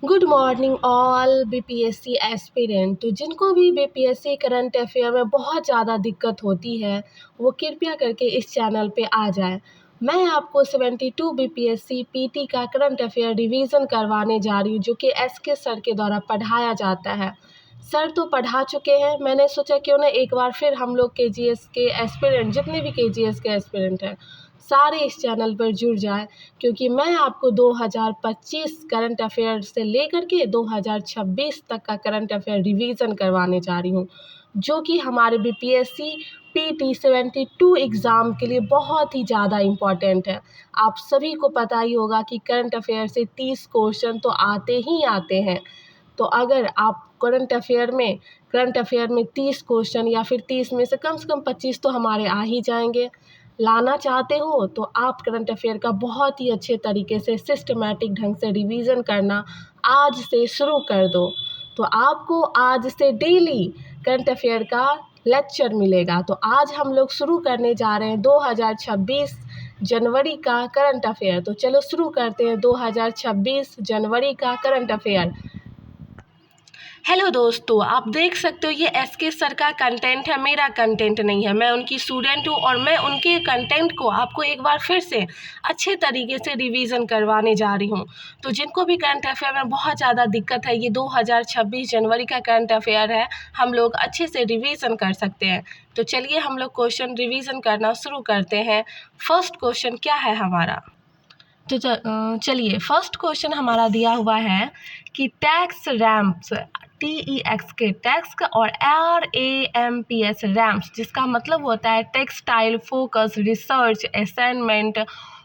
Good morning all BPSC aspirant. तो जिनको भी बीपीएससी करंट अफेयर में बहुत ज़्यादा दिक्कत होती है वो कृपया करके इस चैनल पे आ जाए। मैं आपको 72 बीपीएससी पीटी का करंट अफेयर रिवीजन करवाने जा रही हूँ, जो कि एसके सर के द्वारा पढ़ाया जाता है। सर तो पढ़ा चुके हैं, मैंने सोचा क्यों ना एक बार फिर हम लोग केजीएस के एस्पिरेंट, जितने भी केजीएस के एस्पिरेंट हैं, सारे इस चैनल पर जुड़ जाएं, क्योंकि मैं आपको 2025 करंट अफेयर से लेकर के 2026 तक का करंट अफेयर रिवीजन करवाने जा रही हूँ, जो कि हमारे बीपीएससी पीटी 72 एग्ज़ाम के लिए बहुत ही ज़्यादा इम्पॉर्टेंट है। आप सभी को पता ही होगा कि करंट अफेयर से 30 क्वेश्चन तो आते ही आते हैं। तो अगर आप करंट अफेयर में 30 क्वेश्चन या फिर 30 में से कम 25 तो हमारे आ ही जाएंगे, लाना चाहते हो तो आप करंट अफेयर का बहुत ही अच्छे तरीके से सिस्टमैटिक ढंग से रिवीजन करना आज से शुरू कर दो। तो आपको आज से डेली करंट अफेयर का लेक्चर मिलेगा। तो आज हम लोग शुरू करने जा रहे हैं 2026 जनवरी का करंट अफेयर। तो चलो शुरू करते हैं 2026 जनवरी का करंट अफेयर। हेलो दोस्तों, आप देख सकते हो ये एसके सर का कंटेंट है, मेरा कंटेंट नहीं है। मैं उनकी स्टूडेंट हूँ और मैं उनके कंटेंट को आपको एक बार फिर से अच्छे तरीके से रिवीजन करवाने जा रही हूँ। तो जिनको भी करंट अफेयर में बहुत ज़्यादा दिक्कत है, ये 2026 जनवरी का करंट अफेयर है, हम लोग अच्छे से रिवीजन कर सकते हैं। तो चलिए हम लोग क्वेश्चन रिवीजन करना शुरू करते हैं। फर्स्ट क्वेश्चन क्या है हमारा? तो चलिए फर्स्ट क्वेश्चन हमारा दिया हुआ है कि टैक्स रैम्प्स, TEX के टैक्स का और RAMPS रैम्प्स, जिसका मतलब होता है textile focus research assignment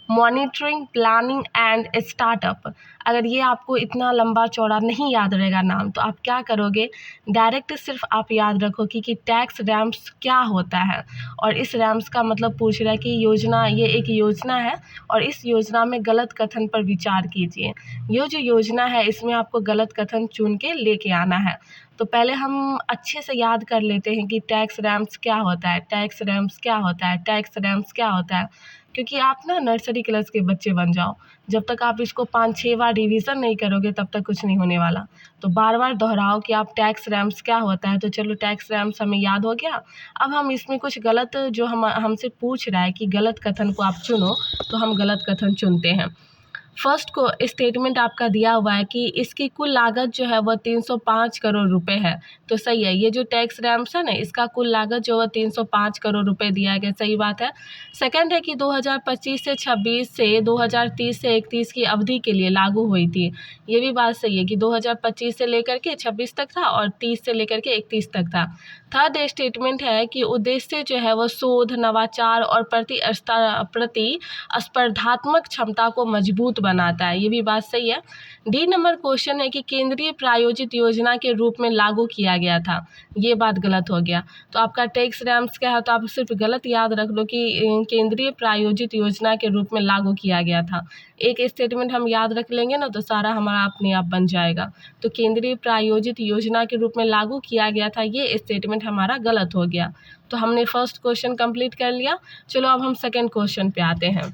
monitoring planning and startup. अगर ये आपको इतना लंबा चौड़ा नहीं याद रहेगा नाम, तो आप क्या करोगे, डायरेक्ट सिर्फ आप याद रखो कि टैक्स रैम्प्स क्या होता है। और इस रैम्प्स का मतलब पूछ रहा है कि योजना, ये एक योजना है और इस योजना में गलत कथन पर विचार कीजिए। ये जो योजना है इसमें आपको गलत कथन चुन के लेके आना है। तो पहले हम अच्छे से याद कर लेते हैं कि टैक्स रैम्प्स क्या होता है, टैक्स रैम्प्स क्या होता है, टैक्स रैम्प्स क्या होता है। क्योंकि आप ना नर्सरी क्लास के बच्चे बन जाओ, जब तक आप इसको 5-6 बार रिवीजन नहीं करोगे तब तक कुछ नहीं होने वाला। तो बार बार दोहराओ कि आप टैक्स रैम्प्स क्या होता है। तो चलो टैक्स रैम्प्स हमें याद हो गया। अब हम इसमें कुछ गलत, जो हमसे पूछ रहा है कि गलत कथन को आप चुनो, तो हम गलत कथन चुनते हैं। फर्स्ट को स्टेटमेंट आपका दिया हुआ है कि इसकी कुल लागत जो है वह 305 करोड़ रुपए है। तो सही है, ये जो टैक्स रैम्प्स है ना, इसका कुल लागत जो है 305 करोड़ रुपए दिया गया, सही बात है। सेकंड है कि 2025 से 26 से 2030 से 31 की अवधि के लिए लागू हुई थी। ये भी बात सही है कि 2025 से लेकर के 26 तक था और 30 से लेकर के 31 तक था। थर्ड स्टेटमेंट है कि उद्देश्य जो है वह शोध, नवाचार और प्रतिस्पर्धात्मक क्षमता को मजबूत बनाता है। ये भी बात सही है। डी नंबर क्वेश्चन है कि केंद्रीय प्रायोजित योजना के रूप में लागू किया गया था। ये बात गलत हो गया। तो आपका टैक्स रैम्प्स क्या है, तो आप सिर्फ गलत याद रख लो कि केंद्रीय प्रायोजित योजना के रूप में लागू किया गया था। एक स्टेटमेंट हम याद रख लेंगे ना, तो सारा हमारा अपने आप बन जाएगा। तो केंद्रीय प्रायोजित योजना के रूप में लागू किया गया था, ये स्टेटमेंट हमारा गलत हो गया। तो हमने फर्स्ट क्वेश्चन कंप्लीट कर लिया। चलो अब हम सेकंड क्वेश्चन पे आते हैं।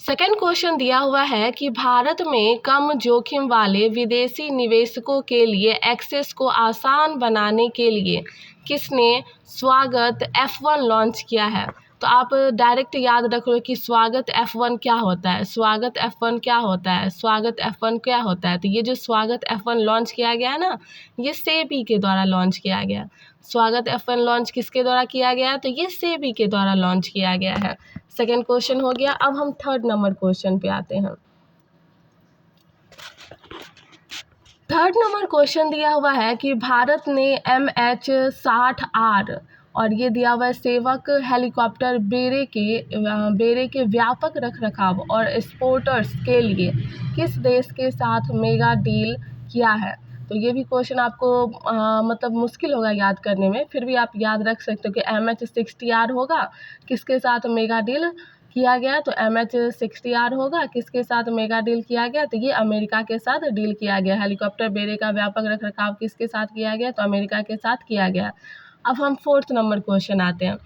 सेकेंड क्वेश्चन दिया हुआ है कि भारत में कम जोखिम वाले विदेशी निवेशकों के लिए एक्सेस को आसान बनाने के लिए किसने स्वागत F1 लॉन्च किया है। तो आप डायरेक्ट याद रख लो कि स्वागत F1 क्या होता है, स्वागत F1 क्या होता है, स्वागत F1 क्या होता है। तो ये जो स्वागत F1 लॉन्च किया गया है ना, ये सेबी के द्वारा लॉन्च किया गया। स्वागत F1 लॉन्च किसके द्वारा किया गया है, तो ये सेबी के द्वारा लॉन्च किया गया है। सेकेंड क्वेश्चन हो गया। अब हम थर्ड नंबर क्वेश्चन पे आते हैं। थर्ड नंबर क्वेश्चन दिया हुआ है कि भारत ने MH-60R और ये दिया हुआ है सेवक हेलीकॉप्टर बेड़े के व्यापक रखरखाव और स्पोर्टर्स के लिए किस देश के साथ मेगा डील किया है। तो ये भी क्वेश्चन आपको मतलब मुश्किल होगा याद करने में, फिर भी आप याद रख सकते हो कि MH-60R होगा, किसके साथ मेगा डील किया गया, तो MH-60R होगा, किसके साथ मेगा डील किया गया, तो ये अमेरिका के साथ डील किया गया। हेलीकॉप्टर बेड़े का व्यापक रखरखाव किसके साथ किया गया, तो अमेरिका के साथ किया गया। अब हम फोर्थ नंबर क्वेश्चन आते हैं।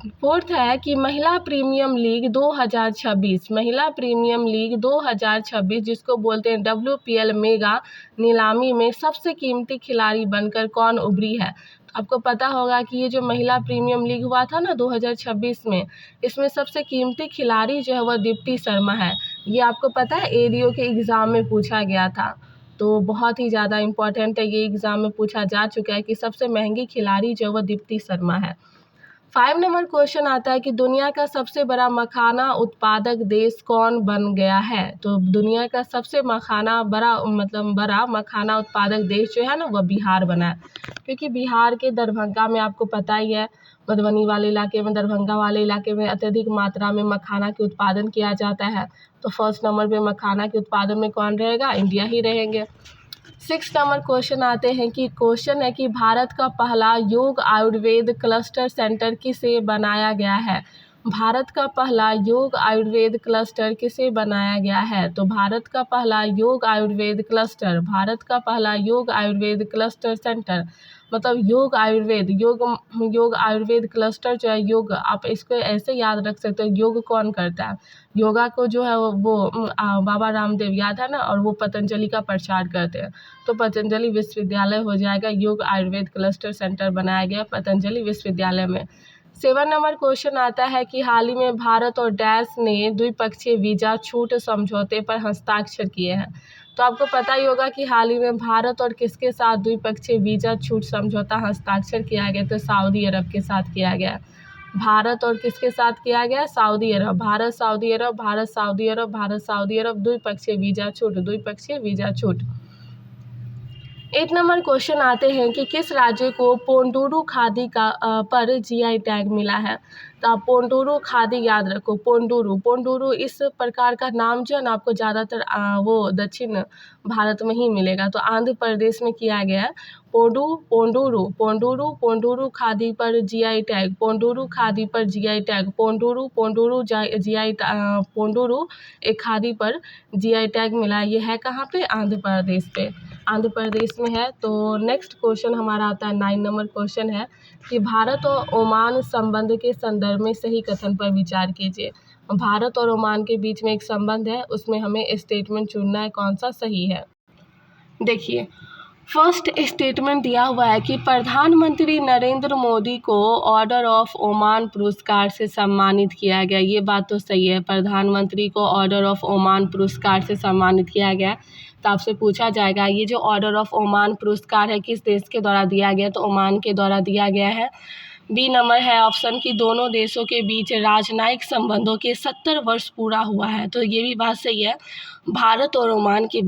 फोर्थ है कि महिला प्रीमियम लीग 2026, महिला प्रीमियम लीग 2026 जिसको बोलते हैं WPL मेगा नीलामी में सबसे कीमती खिलाड़ी बनकर कौन उभरी है। तो आपको पता होगा कि ये जो महिला प्रीमियम लीग हुआ था ना 2026 में, इसमें सबसे कीमती खिलाड़ी जो है वह दीप्ति शर्मा है। ये आपको पता है ADO के एग्ज़ाम में पूछा गया था, तो बहुत ही ज़्यादा इम्पोर्टेंट है, ये एग्ज़ाम में पूछा जा चुका है कि सबसे महंगी खिलाड़ी जो है वह दीप्ति शर्मा है। 5 नंबर क्वेश्चन आता है कि दुनिया का सबसे बड़ा मखाना उत्पादक देश कौन बन गया है। तो दुनिया का सबसे बड़ा मखाना उत्पादक देश जो है ना वह बिहार बना है, क्योंकि बिहार के दरभंगा में आपको पता ही है, मधुबनी वाले इलाके में, दरभंगा वाले इलाके में अत्यधिक मात्रा में मखाना के उत्पादन किया जाता है। तो फर्स्ट नंबर पे मखाना के उत्पादन में कौन रहेगा, इंडिया ही रहेंगे। 6 नंबर क्वेश्चन आते हैं कि क्वेश्चन है कि भारत का पहला योग आयुर्वेद क्लस्टर सेंटर किसे बनाया गया है। भारत का पहला योग आयुर्वेद क्लस्टर किसे बनाया गया है। तो भारत का पहला योग आयुर्वेद क्लस्टर सेंटर मतलब योग आयुर्वेद क्लस्टर जो है, योग आप इसको ऐसे याद रख सकते हो, योग कौन करता है, योगा को जो है वो बाबा रामदेव याद है ना, और वो पतंजलि का प्रचार करते हैं। तो पतंजलि विश्वविद्यालय हो जाएगा, योग आयुर्वेद क्लस्टर सेंटर बनाया गया पतंजलि विश्वविद्यालय में। 7 नंबर क्वेश्चन आता है कि हाल ही में भारत और डैश ने द्विपक्षीय वीज़ा छूट समझौते पर हस्ताक्षर किए हैं। तो आपको पता ही होगा कि हाल ही में भारत और किसके साथ द्विपक्षीय वीज़ा छूट समझौता हस्ताक्षर किया गया, तो सऊदी अरब के साथ किया गया। भारत और किसके साथ किया गया, सऊदी अरब। भारत सऊदी अरब द्विपक्षीय वीज़ा छूट। 8 नंबर क्वेश्चन आते हैं कि किस राज्य को पोंडुरु खादी का पर GI टैग मिला है। तो आप पोंडुरु खादी याद रखो, पोंडुरु इस प्रकार का नाम जो है ना आपको ज़्यादातर वो दक्षिण भारत में ही मिलेगा। तो आंध्र प्रदेश में किया गया है। पोंडुरु खादी पर GI टैग, पोंडुरु एक खादी पर GI टैग मिला है। ये है कहाँ पे, आंध्र प्रदेश पे, आंध्र प्रदेश में है। तो नेक्स्ट क्वेश्चन हमारा आता है 9 नंबर क्वेश्चन है कि भारत और ओमान संबंध के संदर्भ में सही कथन पर विचार कीजिए। भारत और ओमान के बीच में एक संबंध है, उसमें हमें स्टेटमेंट चुनना है कौन सा सही है। देखिए, फर्स्ट स्टेटमेंट दिया हुआ है कि प्रधानमंत्री नरेंद्र मोदी को ऑर्डर ऑफ ओमान पुरस्कार से सम्मानित किया गया। ये बात तो सही है, प्रधानमंत्री को ऑर्डर ऑफ ओमान पुरस्कार से सम्मानित किया गया। तो आपसे पूछा जाएगा ये जो ऑर्डर ऑफ ओमान पुरस्कार है किस देश के द्वारा दिया गया, तो ओमान के द्वारा दिया गया है। बी नंबर है ऑप्शन की दोनों देशों के बीच राजनयिक संबंधों के 70 वर्ष पूरा हुआ है। तो ये भी बात सही है, भारत और ओमान के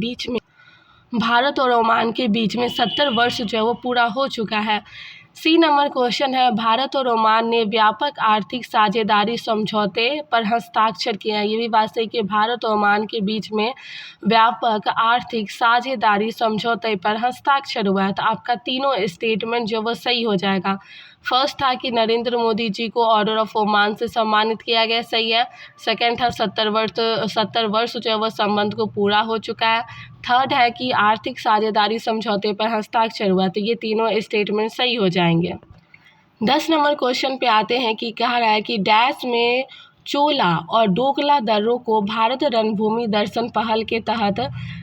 बीच में 70 वर्ष जो है वो पूरा हो चुका है। सी नंबर क्वेश्चन है भारत और ओमान ने व्यापक आर्थिक साझेदारी समझौते पर हस्ताक्षर किए हैं। ये भी बात सही कि भारत और ओमान के बीच में व्यापक आर्थिक साझेदारी समझौते पर हस्ताक्षर हुआ है। तो आपका तीनों स्टेटमेंट जो वो सही हो जाएगा। फर्स्ट था कि नरेंद्र मोदी जी को ऑर्डर ऑफ ओमान से सम्मानित किया गया, सही है। सेकंड था 70 वर्ष जो है वह संबंध को पूरा हो चुका है। थर्ड है कि आर्थिक साझेदारी समझौते पर हस्ताक्षर हुआ। तो ये तीनों स्टेटमेंट सही हो जाएंगे। 10 नंबर क्वेश्चन पे आते हैं कि कह रहा है कि डैश में चोला और डोकला दर्रों को भारत रणभूमि दर्शन पहल के तहत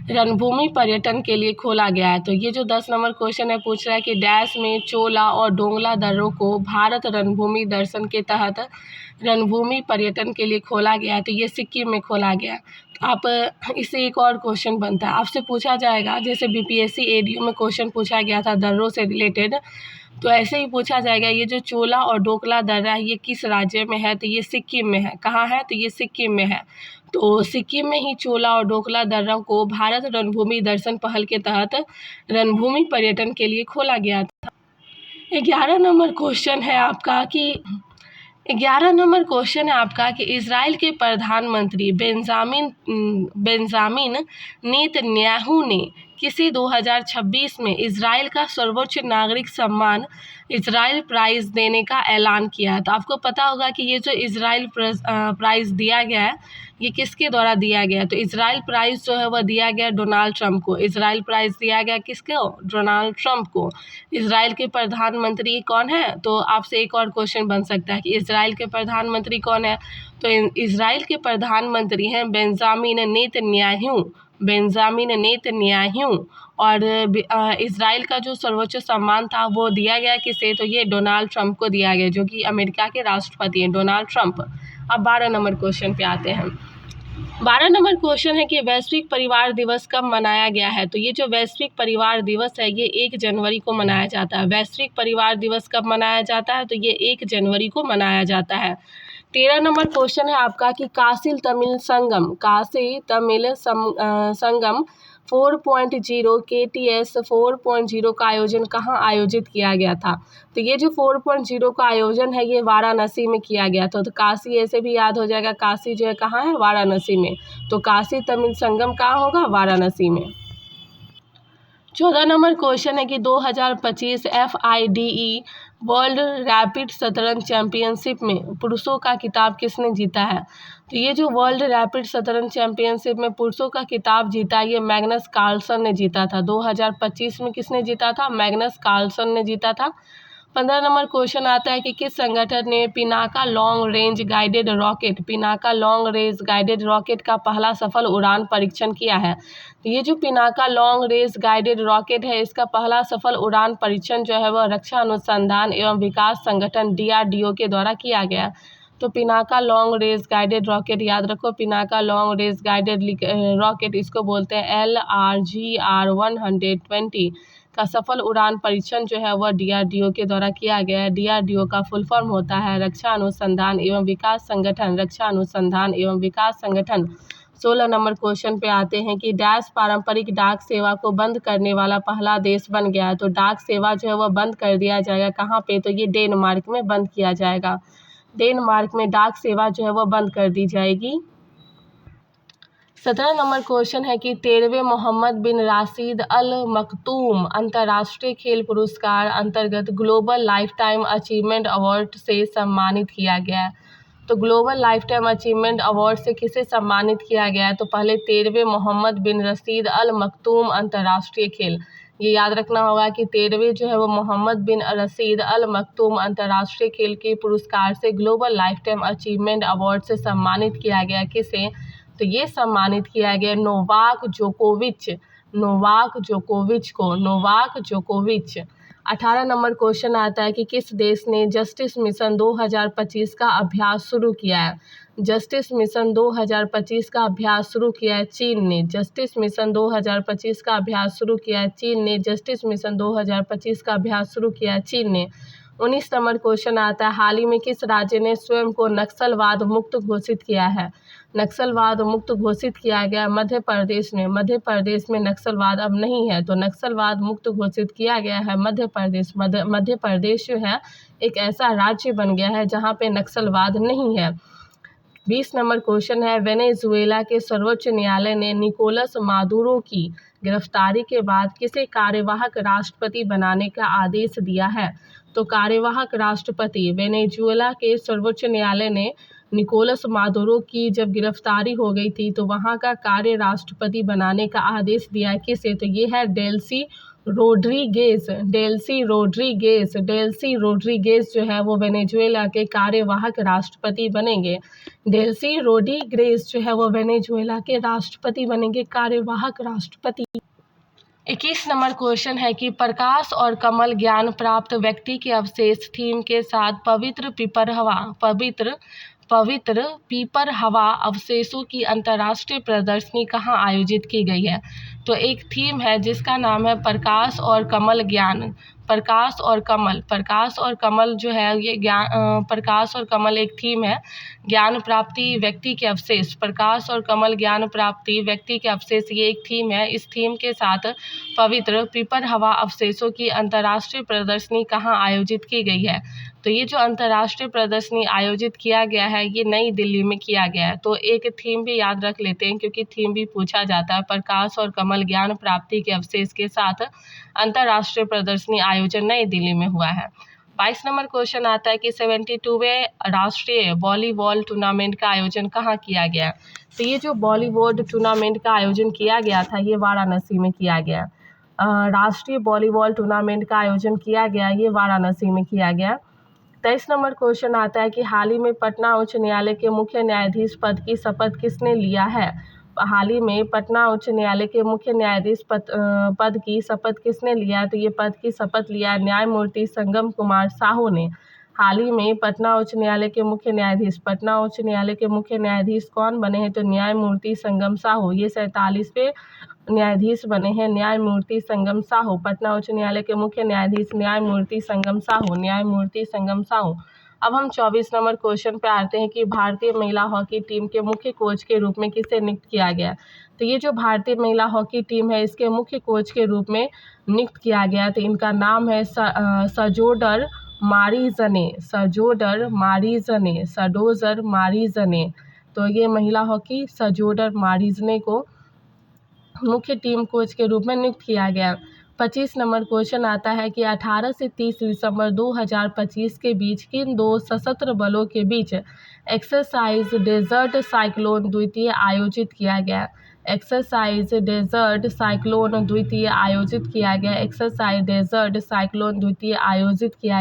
रणभूमि पर्यटन के लिए खोला गया है। तो ये जो 10 नंबर क्वेश्चन है पूछ रहा है कि डैश में चोला और डोंगला दर्रों को भारत रणभूमि दर्शन के तहत रणभूमि पर्यटन के लिए खोला गया है। तो ये सिक्किम में खोला गया। आप इससे एक और क्वेश्चन बनता है, आपसे पूछा जाएगा जैसे BPSC ADO में क्वेश्चन पूछा गया था दर्रों से रिलेटेड, तो ऐसे ही पूछा जाएगा ये जो चोला और डोकला दर्रा है ये किस राज्य में है। तो ये सिक्किम में है। कहाँ है, तो ये सिक्किम में है। तो सिक्किम में ही चोला और डोकला दर्रा को भारत रणभूमि दर्शन पहल के तहत रणभूमि पर्यटन के लिए खोला गया था। 11 नंबर क्वेश्चन है आपका कि इजराइल के प्रधानमंत्री बेंजामिन नेतन्याहू ने किसी 2026 में इजराइल का सर्वोच्च नागरिक सम्मान इजराइल प्राइज़ देने का ऐलान किया है। तो आपको पता होगा कि ये जो इजराइल प्राइज़ दिया गया है ये किसके द्वारा दिया गया? तो इजराइल प्राइज़ जो है वह दिया गया डोनाल्ड ट्रंप को। इजराइल प्राइज़ दिया गया किसको? डोनाल्ड ट्रंप को। इजराइल के प्रधानमंत्री कौन है? तो आपसे एक और क्वेश्चन बन सकता है कि इजराइल के प्रधानमंत्री कौन है? तो इजराइल के प्रधानमंत्री हैं बेंजामिन नेतन्याहू। Benjamin Netanyahu. और इजराइल का जो सर्वोच्च सम्मान था वो दिया गया किसे? तो ये डोनाल्ड ट्रंप को दिया गया, जो कि अमेरिका के राष्ट्रपति हैं, डोनाल्ड ट्रंप। अब 12 नंबर क्वेश्चन पे आते हैं। 12 नंबर क्वेश्चन है कि वैश्विक परिवार दिवस कब मनाया गया है? तो ये जो वैश्विक परिवार दिवस है ये 1 जनवरी को मनाया जाता है। वैश्विक परिवार दिवस कब मनाया जाता है? तो ये 1 जनवरी को मनाया जाता है। 13 नंबर क्वेश्चन है आपका कि काशी तमिल संगम 4.0 KTS 4.0 का आयोजन कहाँ आयोजित किया गया था? तो ये जो 4.0 का आयोजन है ये वाराणसी में किया गया था। तो काशी ऐसे भी याद हो जाएगा, काशी जो है कहाँ है? वाराणसी में। तो काशी तमिल संगम कहाँ होगा? वाराणसी में। 14 नंबर क्वेश्चन है कि 2025 FIDE वर्ल्ड रैपिड शतरंज चैंपियनशिप में पुरुषों का खिताब किसने जीता है? तो ये जो वर्ल्ड रैपिड शतरंज चैंपियनशिप में पुरुषों का खिताब जीता ये मैग्नस कार्लसन ने जीता था। 2025 में किसने जीता था? मैग्नस कार्लसन ने जीता था। 15 नंबर क्वेश्चन आता है कि किस संगठन ने Pinaka long range guided rocket का पहला सफल उड़ान परीक्षण किया है? तो ये जो Pinaka long range guided rocket है इसका पहला सफल उड़ान परीक्षण जो है वह रक्षा अनुसंधान एवं विकास संगठन DRDO के द्वारा किया गया। तो Pinaka long range guided rocket याद रखो, Pinaka long range guided rocket इसको बोलते हैं LRGR 120 का सफल उड़ान परीक्षण जो है वह DRDO के द्वारा किया गया है। DRDO का फुल फॉर्म होता है रक्षा अनुसंधान एवं विकास संगठन। रक्षा अनुसंधान एवं विकास संगठन। 16 नंबर क्वेश्चन पे आते हैं कि डैश पारंपरिक डाक सेवा को बंद करने वाला पहला देश बन गया है? तो डाक सेवा जो है वह बंद कर दिया जाएगा कहाँ पे? तो ये डेनमार्क में बंद किया जाएगा। डेनमार्क में डाक सेवा जो है वह बंद कर दी जाएगी। 17 नंबर क्वेश्चन है कि 13वें मोहम्मद बिन राशिद अल मखतूम अंतर्राष्ट्रीय खेल पुरस्कार अंतर्गत global life time achievement award से सम्मानित किया गया है। तो global life time achievement award से किसे सम्मानित किया गया है? तो पहले 13वें मोहम्मद बिन रशीद अल मखतूम अंतर्राष्ट्रीय खेल, ये याद रखना होगा कि 13वें जो है वो मोहम्मद बिन रशीद अल मखतूम अंतर्राष्ट्रीय खेल के पुरस्कार से global life time achievement award से सम्मानित किया गया। किसे? तो ये सम्मानित किया गया नोवाक जोकोविच। 18 नंबर क्वेश्चन आता है कि किस देश ने जस्टिस मिशन 2025 का अभ्यास शुरू किया है? जस्टिस मिशन 2025 का अभ्यास शुरू किया है चीन ने। जस्टिस मिशन 2025 का अभ्यास शुरू किया है चीन ने। जस्टिस मिशन 2025 का अभ्यास शुरू किया है चीन ने। 19 नंबर क्वेश्चन आता है हाल ही में किस राज्य ने स्वयं को नक्सलवाद मुक्त घोषित किया है? नक्सलवाद मुक्त घोषित किया गया मध्य प्रदेश में। मध्य प्रदेश में नक्सलवाद अब नहीं है, तो नक्सलवाद मुक्त घोषित किया गया है मध्य प्रदेश। मध्य प्रदेश जो है एक ऐसा राज्य बन गया है जहाँ पे नक्सलवाद नहीं है। 20 नंबर क्वेश्चन है वेनेजुएला के सर्वोच्च न्यायालय ने निकोलस मादुरो की गिरफ्तारी के बाद किसे कार्यवाहक राष्ट्रपति बनाने का आदेश दिया है? तो कार्यवाहक राष्ट्रपति वेनेजुएला के सर्वोच्च न्यायालय ने निकोलस मादुरो की जब गिरफ्तारी हो गई थी तो वहां का कार्य राष्ट्रपति बनाने का आदेश दिया है। किसे? तो ये है डेल्सी रोड्रिगेज जो है वो वेनेजुएला के कार्यवाहक राष्ट्रपति बनेंगे। डेल्सी रोड्रिगेज जो है वो वेनेजुएला के राष्ट्रपति बनेंगे, कार्यवाहक राष्ट्रपति। 21 नंबर क्वेश्चन है कि प्रकाश और कमल ज्ञान प्राप्त व्यक्ति के अवशेष थीम के साथ पवित्र पीपर हवा अवशेषों की अंतर्राष्ट्रीय प्रदर्शनी कहाँ आयोजित की गई है? तो एक थीम है जिसका नाम है प्रकाश और कमल ज्ञान। प्रकाश और कमल जो है ये प्रकाश और कमल एक थीम है। ज्ञान प्राप्ति व्यक्ति के अवशेष, प्रकाश और कमल ज्ञान प्राप्ति व्यक्ति के अवशेष, ये एक थीम है। इस थीम के साथ पवित्र पीपर हवा अवशेषों की अंतर्राष्ट्रीय प्रदर्शनी कहाँ आयोजित की गई है? तो ये जो अंतर्राष्ट्रीय प्रदर्शनी आयोजित किया गया है ये नई दिल्ली में किया गया है। तो एक थीम भी याद रख लेते हैं क्योंकि थीम भी पूछा जाता है। प्रकाश और कमल ज्ञान प्राप्ति के अवशेष के साथ अंतर्राष्ट्रीय प्रदर्शनी आयोजन नई दिल्ली में हुआ है। 22 नंबर क्वेश्चन आता है कि 72वें राष्ट्रीय वॉलीबॉल टूर्नामेंट का आयोजन कहाँ किया गया। तो ये जो वॉलीबॉल टूर्नामेंट का आयोजन किया गया था ये वाराणसी में किया गया। राष्ट्रीय वॉलीबॉल टूर्नामेंट का आयोजन किया गया ये वाराणसी में किया गया। 23 नंबर क्वेश्चन आता है कि हाल ही में पटना उच्च न्यायालय के मुख्य न्यायाधीश पद की शपथ किसने लिया है। हाल ही में पटना उच्च न्यायालय के मुख्य न्यायाधीश पद की शपथ किसने लिया। तो ये पद की शपथ लिया न्यायमूर्ति संगम कुमार साहू ने। हाल ही में पटना उच्च न्यायालय के मुख्य न्यायाधीश कौन बने हैं। तो न्यायमूर्ति संगम साहू, ये 47वें न्यायाधीश बने हैं न्यायमूर्ति संगम साहू। पटना उच्च न्यायालय के मुख्य न्यायाधीश न्यायमूर्ति संगम साहू। अब हम 24 नंबर क्वेश्चन पे आते हैं कि भारतीय महिला हॉकी टीम के मुख्य कोच के रूप में किसे नियुक्त किया गया। तो ये जो भारतीय महिला हॉकी टीम है इसके मुख्य कोच के रूप में नियुक्त किया गया। तो इनका नाम है सजोडर मारीजने। तो ये महिला हॉकी सजोडर मारीजने को मुख्य टीम कोच के रूप में नियुक्त किया गया। 25 नंबर क्वेश्चन आता है कि 18 से 30 दिसंबर 2025 के बीच किन दो सशस्त्र बलों के बीच एक्सरसाइज डेजर्ट साइक्लोन द्वितीय आयोजित किया गया। एक्सरसाइज डेजर्ट साइक्लोन द्वितीय आयोजित किया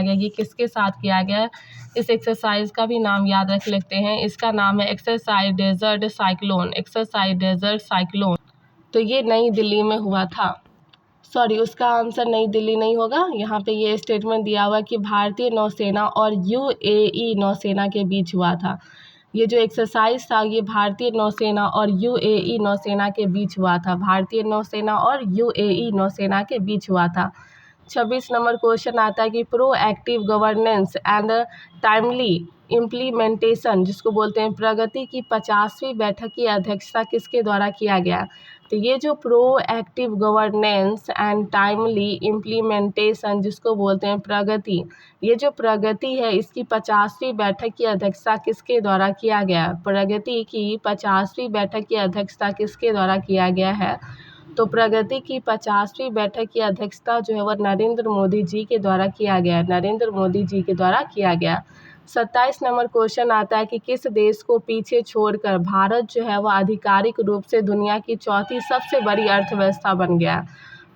गया। ये किसके साथ किया गया, इस एक्सरसाइज का भी नाम याद रख लेते हैं। इसका नाम है एक्सरसाइज डेजर्ट साइक्लोन। तो ये नई दिल्ली में हुआ था। सॉरी, उसका आंसर नई दिल्ली नहीं होगा। यहाँ पे ये स्टेटमेंट दिया हुआ कि भारतीय नौसेना और यूएई नौसेना के बीच हुआ था। ये जो एक्सरसाइज था ये भारतीय नौसेना और यूएई नौसेना के बीच हुआ था। 26 नंबर क्वेश्चन आता है कि proactive governance and timely implementation, जिसको बोलते हैं प्रगति की 50वीं बैठक की अध्यक्षता किसके द्वारा किया गया। तो ये जो proactive governance and timely implementation, जिसको बोलते हैं प्रगति, ये जो प्रगति है इसकी 50वीं बैठक की अध्यक्षता किसके द्वारा किया गया। प्रगति की 50वीं बैठक की अध्यक्षता किसके द्वारा किया गया है। तो प्रगति की 50वीं बैठक की अध्यक्षता जो है वह नरेंद्र मोदी जी के द्वारा किया गया। 27 नंबर क्वेश्चन आता है कि किस देश को पीछे छोड़कर भारत जो है वह आधिकारिक रूप से दुनिया की चौथी सबसे बड़ी अर्थव्यवस्था बन गया।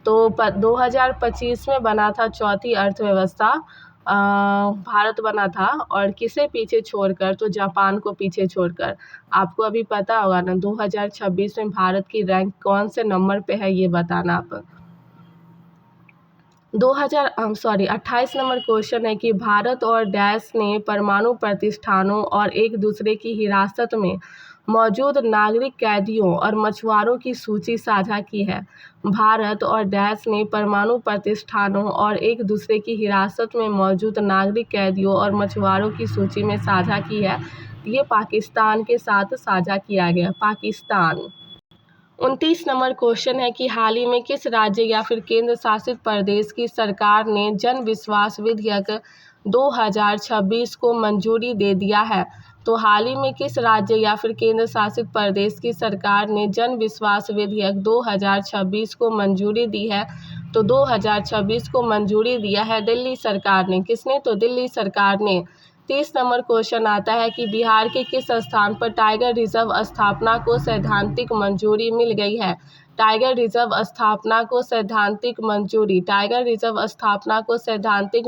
तो 2025 में बना था चौथी अर्थव्यवस्था भारत बना था। और किसे पीछे छोड़कर, तो जापान को पीछे छोड़कर। आपको अभी पता होगा ना 2026 में भारत की रैंक कौन से नंबर पे है ये बताना आप। 28 नंबर क्वेश्चन है कि भारत और डैश ने परमाणु प्रतिष्ठानों और एक दूसरे की हिरासत में मौजूद नागरिक कैदियों और मछुआरों की सूची साझा की है। भारत और डैश ने परमाणु प्रतिष्ठानों और एक दूसरे की हिरासत में मौजूद नागरिक कैदियों और मछुआरों की सूची में साझा की है। ये पाकिस्तान के साथ साझा किया गया, पाकिस्तान। 29 नंबर क्वेश्चन है कि हाल ही में किस राज्य या फिर केंद्र शासित प्रदेश की सरकार ने जन विश्वास विधेयक 2026 को मंजूरी दे दिया है। तो हाल ही में किस राज्य या फिर केंद्र शासित प्रदेश की सरकार ने जन विश्वास विधेयक 2026 को मंजूरी दी है। तो 2026 को मंजूरी दिया है दिल्ली सरकार ने। किसने, तो दिल्ली सरकार ने। 30 नंबर क्वेश्चन आता है कि बिहार के किस स्थान पर टाइगर रिजर्व स्थापना को सैद्धांतिक मंजूरी मिल गई है। टाइगर रिजर्व स्थापना को सैद्धांतिक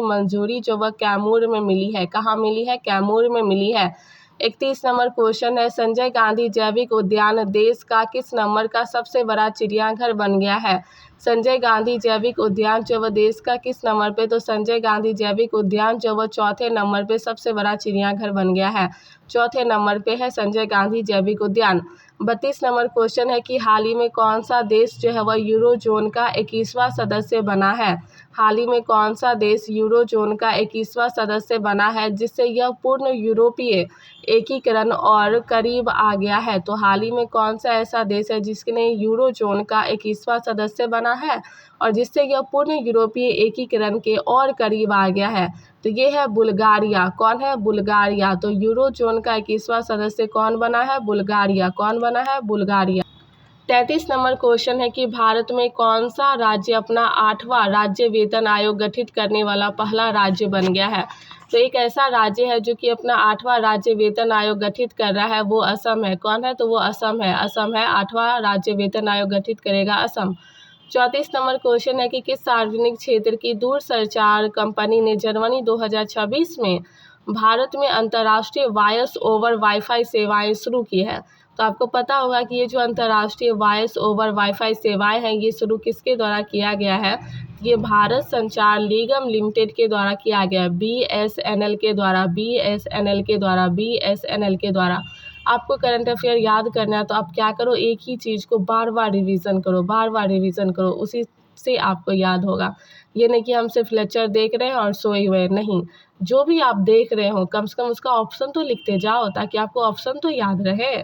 मंजूरी जो वह कैमूर में मिली है। कहाँ मिली है, कैमूर में मिली है। 31 नंबर क्वेश्चन है संजय गांधी जैविक उद्यान देश का किस नंबर का सबसे बड़ा चिड़ियाघर बन गया है। संजय गांधी जैविक उद्यान जो वह देश का किस नंबर पे, तो संजय गांधी जैविक उद्यान जो वह चौथे नंबर पे सबसे बड़ा चिड़ियाघर बन गया है। चौथे नंबर पे है संजय गांधी जैविक उद्यान। 32 नंबर क्वेश्चन है कि हाल ही में कौन सा देश जो है वह यूरोजोन का 21वां सदस्य बना है। हाल ही में कौन सा देश यूरोजोन का 21वां सदस्य बना है जिससे यह पूर्ण यूरोपीय एकीकरण और करीब आ गया है। तो हाल ही में कौन सा ऐसा देश है जिसने यूरोजोन का 21वां सदस्य बना है और जिससे यह पूर्ण यूरोपीय एकीकरण के और करीब आ गया है। तो ये है बुल्गारिया। कौन है, बुल्गारिया। तो यूरोजोन का 21वां सदस्य कौन बना है, बुल्गारिया। कौन बना है, बुल्गारिया। 33 नंबर क्वेश्चन है कि भारत में कौन सा राज्य अपना 8वां राज्य वेतन आयोग गठित करने वाला पहला राज्य बन गया है। तो एक ऐसा राज्य है जो कि अपना 8वां राज्य वेतन आयोग गठित कर रहा है, वो असम है। कौन है? तो वो असम है। असम है, 8वां राज्य वेतन आयोग गठित करेगा असम। 34 नंबर क्वेश्चन है कि किस सार्वजनिक क्षेत्र की दूरसंचार कंपनी ने जनवरी 2026 में भारत में अंतर्राष्ट्रीय वॉयस ओवर वाईफाई सेवाएं शुरू की है। तो आपको पता होगा कि ये जो अंतर्राष्ट्रीय वॉयस ओवर वाईफाई सेवाएं हैं, ये शुरू किसके द्वारा किया गया है? ये भारत संचार निगम लिमिटेड के द्वारा किया गया है। BSNL के द्वारा, BSNL के द्वारा, BSNL के द्वारा। आपको करंट अफेयर याद करना है तो आप क्या करो, एक ही चीज़ को बार बार रिवीजन करो, बार बार रिवीजन करो, उसी से आपको याद होगा। ये नहीं कि हम सिर्फ लेक्चर देख रहे हैं और सोए हुए, नहीं। जो भी आप देख रहे हो कम से कम उसका ऑप्शन तो लिखते जाओ, ताकि आपको ऑप्शन तो याद रहे।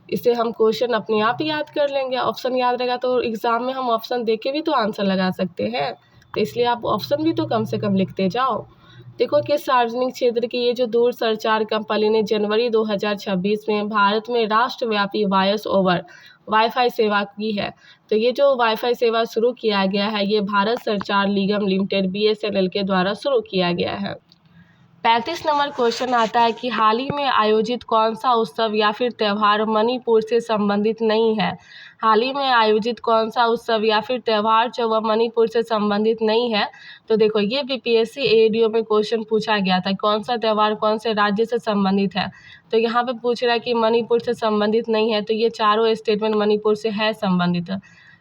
इससे हम क्वेश्चन अपने आप ही याद कर लेंगे। ऑप्शन याद रहेगा तो एग्ज़ाम में हम ऑप्शन देख के भी तो आंसर लगा सकते हैं। तो इसलिए आप ऑप्शन भी तो कम से कम लिखते जाओ। देखो कि सार्वजनिक क्षेत्र की ये जो दूरसंचार कंपनी ने जनवरी 2026 में भारत में राष्ट्रव्यापी वॉयस ओवर वाईफाई सेवा की है। तो ये जो वाईफाई सेवा शुरू किया गया है, ये भारत संचार निगम लिमिटेड BSNL के द्वारा शुरू किया गया है। 35 नंबर क्वेश्चन आता है कि हाल ही में आयोजित कौन सा उत्सव या फिर त्यौहार मणिपुर से संबंधित नहीं है। हाल ही में आयोजित कौन सा उत्सव या फिर त्यौहार जो वह मणिपुर से संबंधित नहीं है। तो देखो, ये BPSC ADO में क्वेश्चन पूछा गया था, कौन सा त्यौहार कौन से राज्य से संबंधित है। तो यहाँ पे पूछ रहा है कि मणिपुर से संबंधित नहीं है, तो ये चारों स्टेटमेंट मणिपुर से है संबंधित।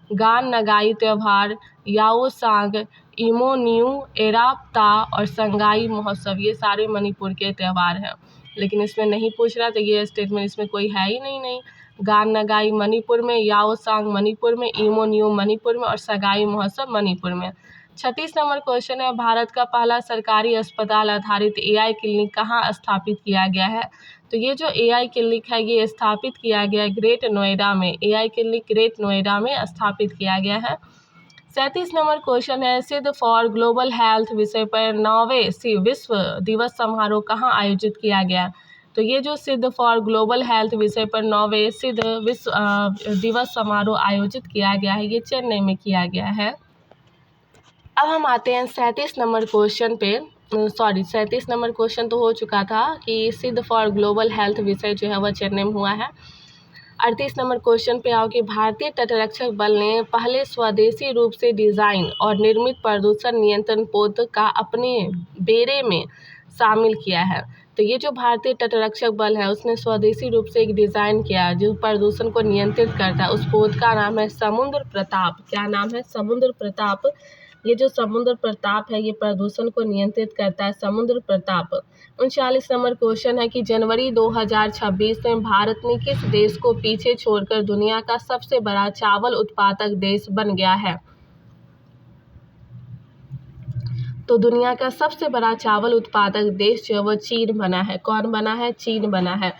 गान नगाई त्यौहार, याओसांग, इमोन्यू, एराप्ता और संगाई महोत्सव, ये सारे मणिपुर के त्यौहार हैं। लेकिन इसमें नहीं पूछ रहा, तो ये स्टेटमेंट इसमें कोई है ही नहीं। गान नगाई मणिपुर में, याओसांग मणिपुर में, इमोन्यू मणिपुर में और संगाई महोत्सव मणिपुर में। 36 नंबर क्वेश्चन है, भारत का पहला सरकारी अस्पताल आधारित AI क्लिनिक कहाँ स्थापित किया गया है। तो ये जो AI क्लिनिक है, ये स्थापित किया गया है ग्रेट नोएडा में। AI क्लिनिक ग्रेट नोएडा में स्थापित किया गया है। 37 नंबर क्वेश्चन है, सिद्ध फॉर ग्लोबल हेल्थ विषय पर 9वें विश्व दिवस समारोह कहाँ आयोजित किया गया। तो ये जो सिद्ध फॉर ग्लोबल हेल्थ विषय पर 9वें सिद्ध विश्व दिवस समारोह आयोजित किया गया है, ये चेन्नई में किया गया है। अब हम आते हैं 37 नंबर क्वेश्चन पे। 37 नंबर क्वेश्चन तो हो चुका था कि सिद्ध फॉर ग्लोबल हेल्थ विषय जो है वह चेन्नई में हुआ है। 38 नंबर क्वेश्चन पे आओ कि भारतीय तटरक्षक बल ने पहले स्वदेशी रूप से डिज़ाइन और निर्मित प्रदूषण नियंत्रण पोत का अपने बेड़े में शामिल किया है। तो ये जो भारतीय तटरक्षक बल है, उसने स्वदेशी रूप से एक डिज़ाइन किया जो प्रदूषण को नियंत्रित करता है। उस पोत का नाम है समुद्र प्रताप। क्या नाम है? समुद्र प्रताप। ये जो समुद्र प्रताप है, ये प्रदूषण को नियंत्रित करता है, समुद्र प्रताप। 39 नंबर क्वेश्चन है कि जनवरी 2026 में भारत ने किस देश को पीछे छोड़कर दुनिया का सबसे बड़ा चावल उत्पादक देश बन गया है। तो दुनिया का सबसे बड़ा चावल उत्पादक देश जो है वो चीन बना है। कौन बना है? चीन बना है।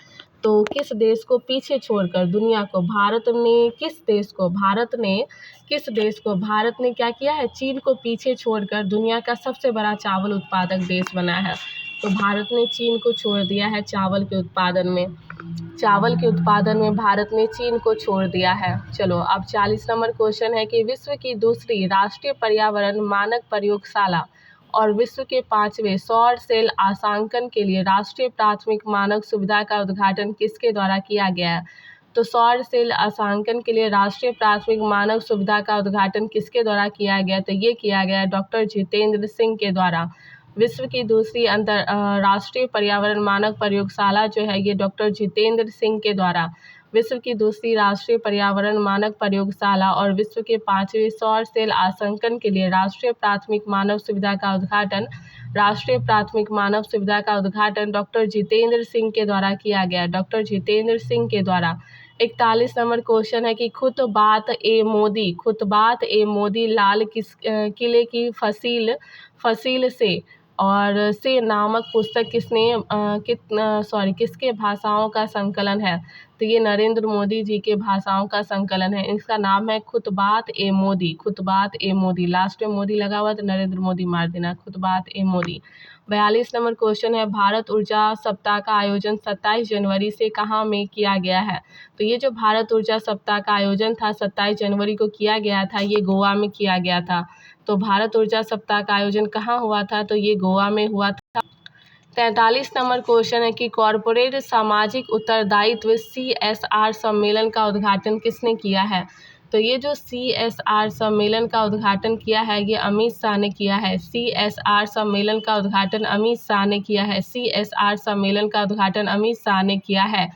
तो किस देश को पीछे छोड़कर दुनिया को भारत ने क्या किया है? चीन को पीछे छोड़कर दुनिया का सबसे बड़ा चावल उत्पादक देश बना है। तो भारत ने चीन को छोड़ दिया है चावल के उत्पादन में भारत ने चीन को छोड़ दिया है। चलो, अब 40 नंबर क्वेश्चन है कि विश्व की दूसरी राष्ट्रीय पर्यावरण मानक प्रयोगशाला और विश्व के 5वें सौर सेल आसांकन के लिए राष्ट्रीय प्राथमिक मानक सुविधा का उद्घाटन किसके द्वारा किया गया है। तो सौर सेल आसांकन के लिए राष्ट्रीय प्राथमिक मानक सुविधा का उद्घाटन किसके द्वारा किया गया? तो ये किया गया डॉक्टर जितेंद्र सिंह के द्वारा। विश्व की दूसरी राष्ट्रीय पर्यावरण मानक प्रयोगशाला जो है, ये डॉक्टर जितेंद्र सिंह के द्वारा विश्व की दूसरी राष्ट्रीय पर्यावरण मानक प्रयोगशाला और विश्व के 5वें सौर सेल आसांकन के लिए राष्ट्रीय प्राथमिक मानव सुविधा का उद्घाटन डॉक्टर जितेंद्र सिंह के द्वारा किया गया। डॉक्टर जितेंद्र सिंह के द्वारा। 41 नंबर क्वेश्चन है कि खुतबात ए मोदी लाल किले की फसील से नामक पुस्तक किसके भाषाओं का संकलन है। तो ये नरेंद्र मोदी जी के भाषाओं का संकलन है। इसका नाम है खुतबात ए मोदी। लास्ट में मोदी लगा हुआ तो नरेंद्र मोदी मार देना, खुतबात ए मोदी। 42 नंबर क्वेश्चन है, भारत ऊर्जा सप्ताह का आयोजन 27 जनवरी से कहाँ में किया गया है? तो ये जो भारत ऊर्जा सप्ताह का आयोजन था 27 जनवरी को किया गया था, ये गोवा में किया गया था। तो भारत ऊर्जा सप्ताह का आयोजन कहाँ हुआ था? तो ये गोवा में हुआ था। 43 नंबर क्वेश्चन है कि कॉरपोरेट सामाजिक उत्तरदायित्व CSR सम्मेलन का उद्घाटन किसने किया है? तो ये जो CSR सम्मेलन का उद्घाटन किया है ये अमित शाह ने किया है। CSR सम्मेलन का उद्घाटन अमित शाह ने किया है। CSR सम्मेलन का उद्घाटन अमित शाह ने किया है।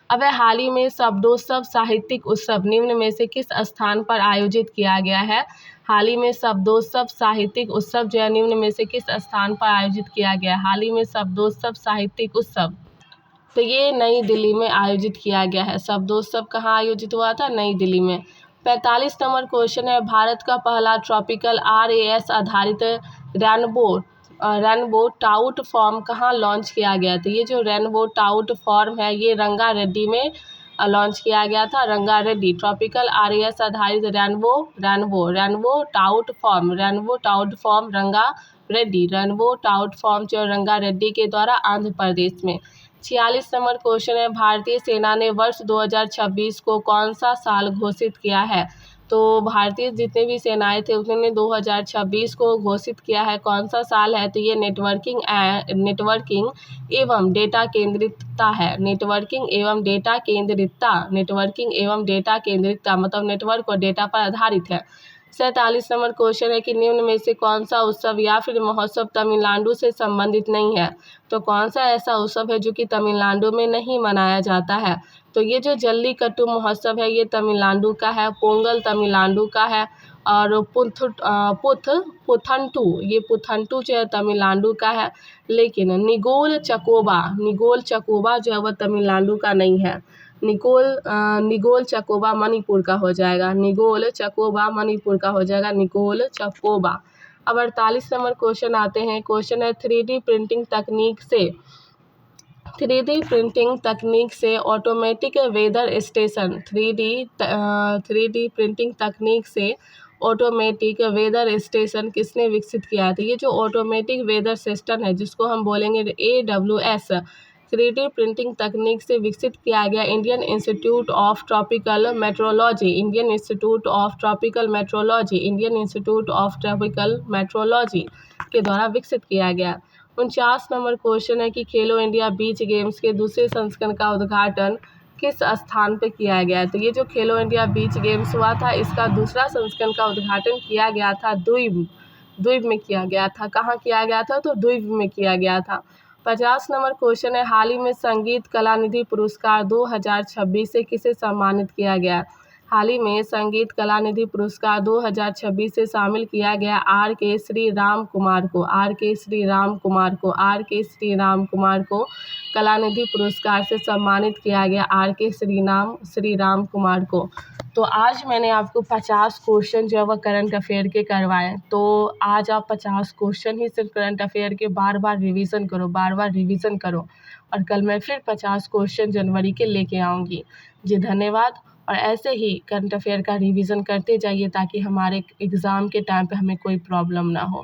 अब हाल ही में शब्दोत्सव साहित्यिक उत्सव निम्न में से किस स्थान पर आयोजित किया गया है? हाल ही में शब्दोत्सव साहित्यिक उत्सव जो है निम्न में से किस स्थान पर आयोजित किया गया है? हाल ही में शब्दोत्सव साहित्यिक उत्सव, तो ये नई दिल्ली में आयोजित किया गया है। शब्दोत्सव कहाँ आयोजित हुआ था? नई दिल्ली में। 45 नंबर क्वेश्चन है, भारत का पहला ट्रॉपिकल RAS आधारित रेनबो ट्राउट फार्म कहाँ लॉन्च किया गया? तो ये जो रेनबो ट्राउट फार्म है ये रंगारेड्डी में लॉन्च किया गया था। रंगारेड्डी ट्रॉपिकल RAS आधारित rainbow trout farm rainbow trout farm जो रंगारेड्डी के द्वारा आंध्र प्रदेश में। 46 नंबर क्वेश्चन है, भारतीय सेना ने वर्ष 2026 को कौन सा साल घोषित किया है? तो भारतीय जितने भी सेनाएं थे उन्होंने 2026 को घोषित किया है। कौन सा साल है? तो ये नेटवर्किंग एवं डेटा केंद्रितता है। नेटवर्किंग एवं डेटा केंद्रितता मतलब नेटवर्क और डेटा पर आधारित है। 47 नंबर क्वेश्चन है कि निम्न में से कौन सा उत्सव या फिर महोत्सव तमिलनाडु से संबंधित नहीं है? तो कौन सा ऐसा उत्सव है जो कि तमिलनाडु में नहीं मनाया जाता है? तो ये जो जल्लीकट्टू महोत्सव है ये तमिलनाडु का है। पोंगल तमिलनाडु का है। और पुथंटू जो है तमिलनाडु का है। लेकिन निगोल चकोबा जो है वह तमिलनाडु का नहीं है। निगोल चकोबा मणिपुर का हो जाएगा। निगोल चकोबा। अब 48 नंबर क्वेश्चन आते हैं। क्वेश्चन है 3D प्रिंटिंग तकनीक से automatic weather station 3D printing तकनीक से ऑटोमेटिक वेदर स्टेशन किसने विकसित किया है? तो ये जो ऑटोमेटिक वेदर सिस्टम है जिसको हम बोलेंगे AWS 3D प्रिंटिंग तकनीक से विकसित किया गया Indian institute of tropical metrology के द्वारा विकसित किया गया। 49 नंबर क्वेश्चन है कि खेलो इंडिया बीच गेम्स के दूसरे संस्करण का उद्घाटन किस स्थान पर किया गया है? तो ये जो खेलो इंडिया बीच गेम्स हुआ था इसका दूसरा संस्करण का उद्घाटन किया गया था द्वीप में किया गया था। कहाँ किया गया था? तो द्वीप में किया गया था। 50 नंबर क्वेश्चन है, हाल ही में संगीत कलानिधि पुरस्कार 2026 से किसे सम्मानित किया गया? हाल ही में संगीत कलानिधि पुरस्कार 2026 से शामिल किया गया RK श्री राम कुमार को कलानिधि पुरस्कार से सम्मानित किया गया RK श्री राम कुमार को। तो आज मैंने आपको 50 क्वेश्चन जो है वह करंट अफेयर के करवाएं। तो आज आप 50 क्वेश्चन ही सिर्फ करंट अफेयर के बार बार रिवीजन करो और कल मैं फिर 50 क्वेश्चन जनवरी के लेके आऊँगी। जी धन्यवाद। और ऐसे ही करंट अफेयर का रिवीजन करते जाइए ताकि हमारे एग्ज़ाम के टाइम पे हमें कोई प्रॉब्लम ना हो।